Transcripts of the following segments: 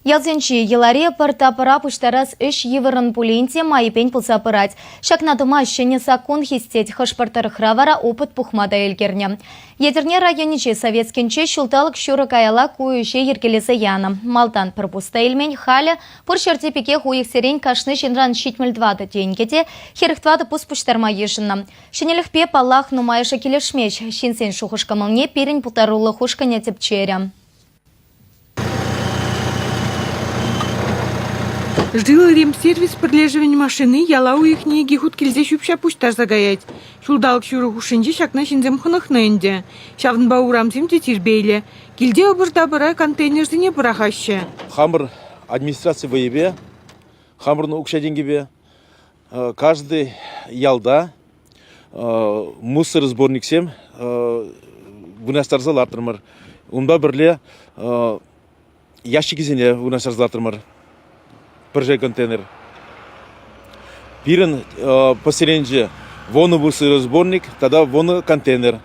Ялзенчи еларе партапыра пуштарас иш евырын пулинте майпень пулса пырать. Шакнатыма щене сакун хистеть хашпартар хравара опыт пухмада эльгерне. Едерне райониче советскинче шулталык щура каяла кующе еркелесе яна. Малтан пропуста эльмень халя пур чертипике хуих сирень кашны шинран щитмельдвада деньгете херхтвада пус пуштарма ешинна. Щенелихпе палах нумайша келешмеч. Щинсен шухушкамалне перень путарула хушканя тепчеря. Ждыл ремсервис прилеживания машины, яла у их неги худ кельзе щупща пуштар загаять. Шулдалык щуру хушинде шакна шинзем хынахненде. Шавн баурамзем тетирбейле. Кельде обырда бара контейнерзине барахаще. Хамбр администрация воебе, хамбрны укшаденгебе. Каждый ялда мусор сборниксем вынастарзалартырмыр. Унда бірле ящикизине вынастарзалартырмыр. Біржай контейнер. Пирен поселенже воны мусор сборник, тогда воны контейнер.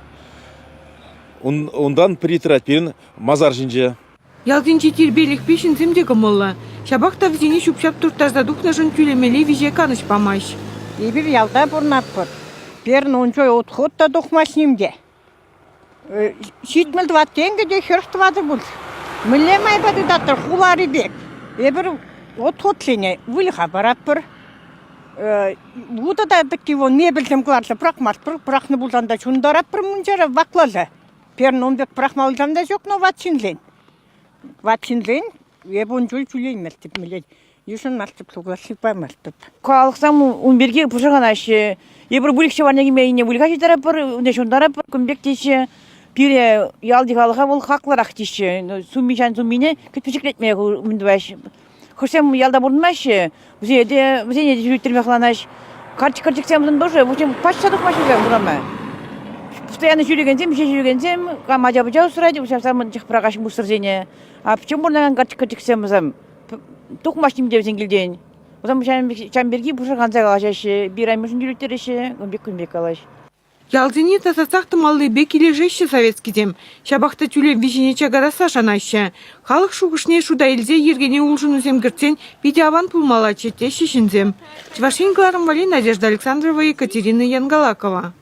Ондан притрать пирен мазар жинже. Ялдинчи тирбелих пешин земде гомолла. Шабахта взине щупщап туртарда духна жон тюлемеле виже каныш помощь. Ибир ялда бурнаппыр. Перн ончой отходта духмаш нимде. Шитмел два тенгеде херштвады бул. Милле майбады даттыр хулари бек. Ибир отходлине выльха бараппыр. Вуда да таки вон мебельтем кларса пракмаспыр. Прахны булданда чундараппыр мунчара ваклалы. Перн онбек прахмалданда жок, но ватсинлен. Ватсинлен, ебон жул чулейн мелтип милей. Юшын малтип сугласып малтип. Калыксам унберге пушаган ашы. Ебір бүлікші бар неге мейіне бүліға жетарапыр, үнде шондарапыр, күмбек теші. Пире ялди қалыға бұл қақларақ теші. Суммишан суммине күтпешекретмей мүндібәш. Хұрсам ялда бұрынмашы. Бізене де жүректерме қыланаш. Картик-картиксам тоже, бұшым пашсадық машыға бұрама. Постоянно жүрегенсем, жүрегенсем, мажабы жау сұрайды, ұшапсам жықпырағаш мұсырзене. А почему бұрнаған картик-картиксам ұзам? Тұқмашым деп зенгілден. Одан чамберги пушырған загалашашы, бір аймышын жүректереші, күнбек алаш. Ялдине тасасақты малды бекеле жеші советскидем. Шабақта тюле вишене чагараса шанашы. Халық шуғышне шуда елзе ергене улжын үзем гіртсен, биде аван пулмала четте шешінзем. Чвашингаларым вали Надежда Александрова, Екатерина Янгалакова.